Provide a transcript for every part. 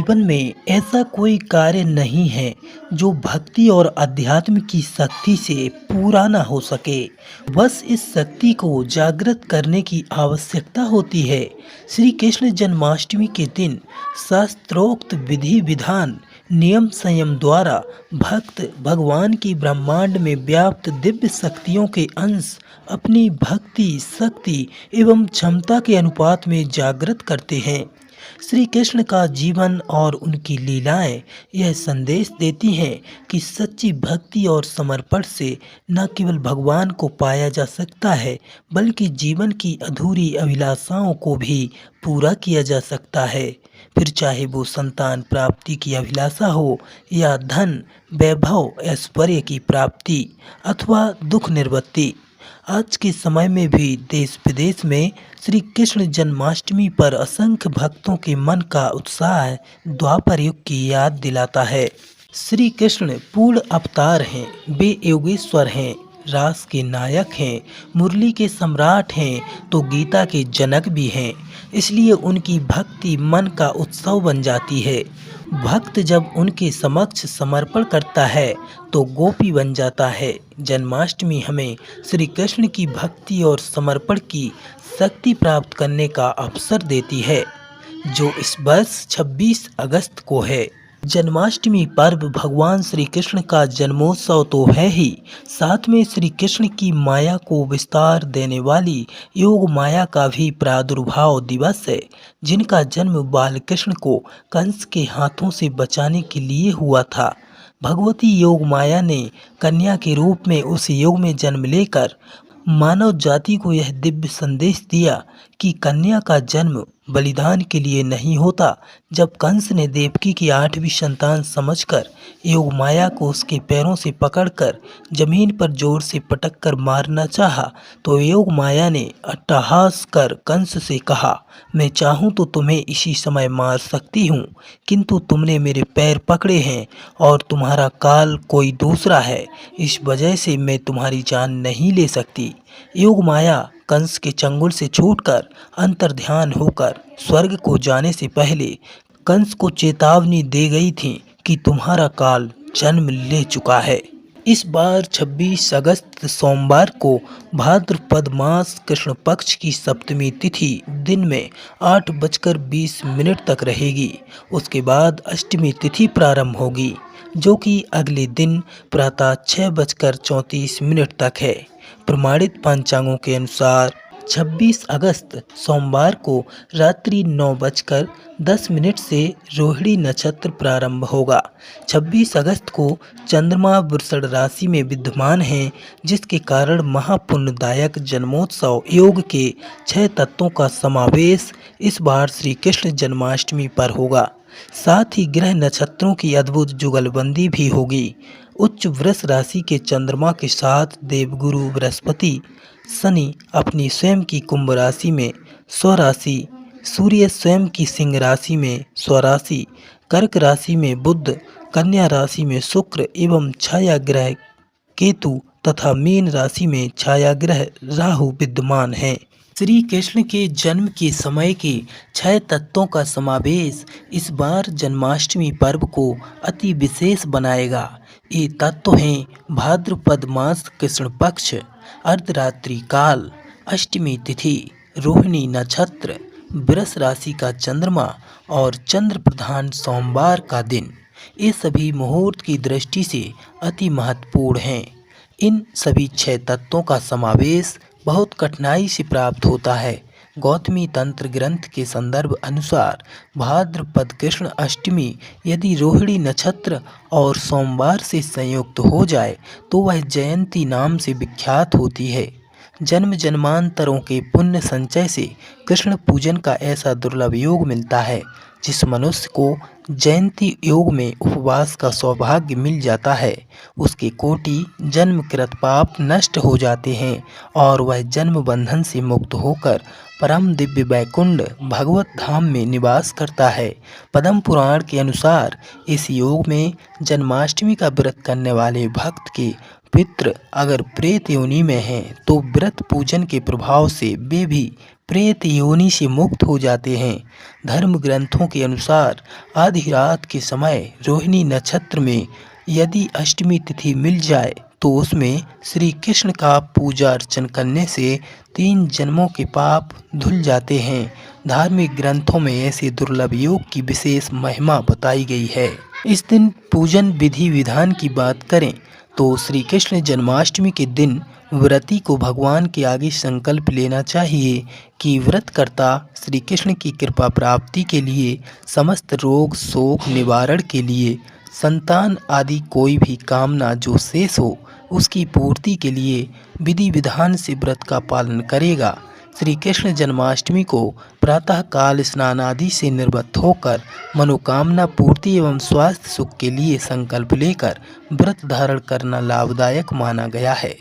जीवन में ऐसा कोई कार्य नहीं है जो भक्ति और अध्यात्म की शक्ति से पूरा ना हो सके। बस इस शक्ति को जागृत करने की आवश्यकता होती है। श्री कृष्ण जन्माष्टमी के दिन शास्त्रोक्त विधि विधान नियम संयम द्वारा भक्त भगवान की ब्रह्मांड में व्याप्त दिव्य शक्तियों के अंश अपनी भक्ति शक्ति एवं क्षमता के अनुपात में जागृत करते हैं। श्री कृष्ण का जीवन और उनकी लीलाएं यह संदेश देती हैं कि सच्ची भक्ति और समर्पण से न केवल भगवान को पाया जा सकता है बल्कि जीवन की अधूरी अभिलाषाओं को भी पूरा किया जा सकता है। फिर चाहे वो संतान प्राप्ति की अभिलाषा हो या धन वैभव ऐश्वर्य की प्राप्ति अथवा दुख निवृत्ति। आज के समय में भी देश विदेश में श्री कृष्ण जन्माष्टमी पर असंख्य भक्तों के मन का उत्साह द्वापर युग की याद दिलाता है। श्री कृष्ण पूर्ण अवतार हैं, वे योगेश्वर हैं, रास के नायक हैं, मुरली के सम्राट हैं तो गीता के जनक भी हैं। इसलिए उनकी भक्ति मन का उत्सव बन जाती है। भक्त जब उनके समक्ष समर्पण करता है तो गोपी बन जाता है। जन्माष्टमी हमें श्री कृष्ण की भक्ति और समर्पण की शक्ति प्राप्त करने का अवसर देती है, जो इस वर्ष 26 अगस्त को है। जन्माष्टमी पर्व भगवान श्री कृष्ण का जन्मोत्सव तो है ही, साथ में श्री कृष्ण की माया को विस्तार देने वाली योग माया का भी प्रादुर्भाव दिवस है, जिनका जन्म बाल कृष्ण को कंस के हाथों से बचाने के लिए हुआ था। भगवती योग माया ने कन्या के रूप में उस युग में जन्म लेकर मानव जाति को यह दिव्य संदेश दिया कि कन्या का जन्म बलिदान के लिए नहीं होता। जब कंस ने देवकी की 8वीं संतान समझकर योग माया को उसके पैरों से पकड़कर जमीन पर जोर से पटक कर मारना चाहा तो योग माया ने अट्टहास कर कंस से कहा, मैं चाहूँ तो तुम्हें इसी समय मार सकती हूँ, किंतु तुमने मेरे पैर पकड़े हैं और तुम्हारा काल कोई दूसरा है, इस वजह से मैं तुम्हारी जान नहीं ले सकती। योग माया कंस के चंगुल से छूटकर अंतर्ध्यान होकर स्वर्ग को जाने से पहले कंस को चेतावनी दे गई थी कि तुम्हारा काल जन्म ले चुका है। इस बार 26 अगस्त सोमवार को भाद्रपद मास कृष्ण पक्ष की सप्तमी तिथि दिन में 8:20 तक रहेगी। उसके बाद अष्टमी तिथि प्रारंभ होगी, जो कि अगले दिन प्रातः 6:34 तक है। प्रमाणित पंचांगों के अनुसार 26 अगस्त सोमवार को रात्रि 9:10 से रोहिणी नक्षत्र प्रारंभ होगा। 26 अगस्त को चंद्रमा वृषण राशि में विद्यमान है, जिसके कारण महापुण्यदायक जन्मोत्सव योग के 6 तत्वों का समावेश इस बार श्री कृष्ण जन्माष्टमी पर होगा। साथ ही ग्रह नक्षत्रों की अद्भुत जुगलबंदी भी होगी। उच्च वृष राशि के चंद्रमा के साथ देवगुरु बृहस्पति, शनि अपनी स्वयं की कुंभ राशि में स्वराशि, सूर्य स्वयं की सिंह राशि में स्वराशि, कर्क राशि में बुध, कन्या राशि में शुक्र एवं छाया ग्रह केतु तथा मीन राशि में छाया ग्रह राहु विद्यमान हैं। श्री कृष्ण के जन्म के समय के 6 तत्वों का समावेश इस बार जन्माष्टमी पर्व को अति विशेष बनाएगा। ये तत्व हैं भाद्रपद मास कृष्ण पक्ष, अर्धरात्रि काल, अष्टमी तिथि, रोहिणी नक्षत्र, वृष राशि का चंद्रमा और चंद्र प्रधान सोमवार का दिन। ये सभी मुहूर्त की दृष्टि से अति महत्वपूर्ण हैं। इन सभी 6 तत्वों का समावेश बहुत कठिनाई से प्राप्त होता है। गौतमी तंत्र ग्रंथ के संदर्भ अनुसार भाद्रपद कृष्ण अष्टमी यदि रोहिणी नक्षत्र और सोमवार से संयुक्त हो जाए तो वह जयंती नाम से विख्यात होती है। जन्म जन्मांतरों के पुण्य संचय से कृष्ण पूजन का ऐसा दुर्लभ योग मिलता है, जिस मनुष्य को जयंती योग में उपवास का सौभाग्य मिल जाता है, उसके कोटि जन्मकृत पाप नष्ट हो जाते हैं और वह जन्म बंधन से मुक्त होकर परम दिव्य वैकुंठ भगवत धाम में निवास करता है। पद्म पुराण के अनुसार इस योग में जन्माष्टमी का व्रत करने वाले भक्त के पितृ अगर प्रेत योनि में हैं तो व्रत पूजन के प्रभाव से वे भी प्रेत योनि से मुक्त हो जाते हैं। धर्म ग्रंथों के अनुसार आधी रात के समय रोहिणी नक्षत्र में यदि अष्टमी तिथि मिल जाए तो उसमें श्री कृष्ण का पूजा अर्चन करने से 3 जन्मों के पाप धुल जाते हैं। धार्मिक ग्रंथों में ऐसे दुर्लभ योग की विशेष महिमा बताई गई है। इस दिन पूजन विधि विधान की बात करें तो श्री कृष्ण जन्माष्टमी के दिन व्रती को भगवान के आगे संकल्प लेना चाहिए कि व्रतकर्ता श्री कृष्ण की कृपा प्राप्ति के लिए, समस्त रोग शोक निवारण के लिए, संतान आदि कोई भी कामना जो शेष हो उसकी पूर्ति के लिए विधि विधान से व्रत का पालन करेगा। श्री कृष्ण जन्माष्टमी को प्रातः काल स्नान आदि से निवृत्त होकर मनोकामना पूर्ति एवं स्वास्थ्य सुख के लिए संकल्प लेकर व्रत धारण करना लाभदायक माना गया है।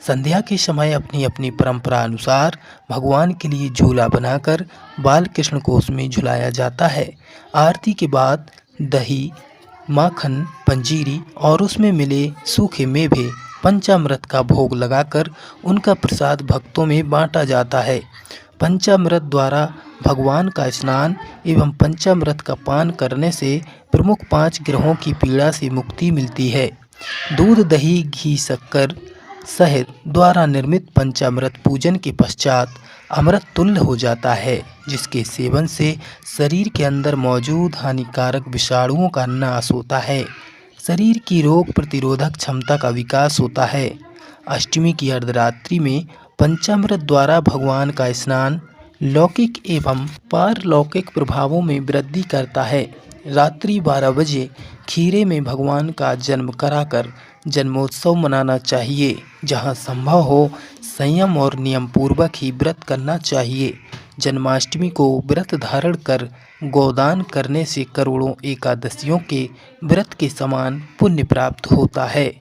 संध्या के समय अपनी अपनी परंपरा अनुसार भगवान के लिए झूला बनाकर बाल कृष्ण को उसमें झुलाया जाता है। आरती के बाद दही, माखन, पंजीरी और उसमें मिले सूखे मेवे, पंचामृत का भोग लगाकर उनका प्रसाद भक्तों में बांटा जाता है। पंचामृत द्वारा भगवान का स्नान एवं पंचामृत का पान करने से प्रमुख 5 ग्रहों की पीड़ा से मुक्ति मिलती है। दूध, दही, घी, शक्कर, शहद द्वारा निर्मित पंचामृत पूजन के पश्चात अमृत तुल्य हो जाता है, जिसके सेवन से शरीर के अंदर मौजूद हानिकारक विषाणुओं का नाश होता है। शरीर की रोग प्रतिरोधक क्षमता का विकास होता है। अष्टमी की अर्धरात्रि में पंचामृत द्वारा भगवान का स्नान लौकिक एवं पारलौकिक प्रभावों में वृद्धि करता है। रात्रि 12 बजे खीरे में भगवान का जन्म कराकर जन्मोत्सव मनाना चाहिए। जहां संभव हो संयम और नियम पूर्वक ही व्रत करना चाहिए। जन्माष्टमी को व्रत धारण कर गोदान करने से करोड़ों एकादशियों के व्रत के समान पुण्य प्राप्त होता है।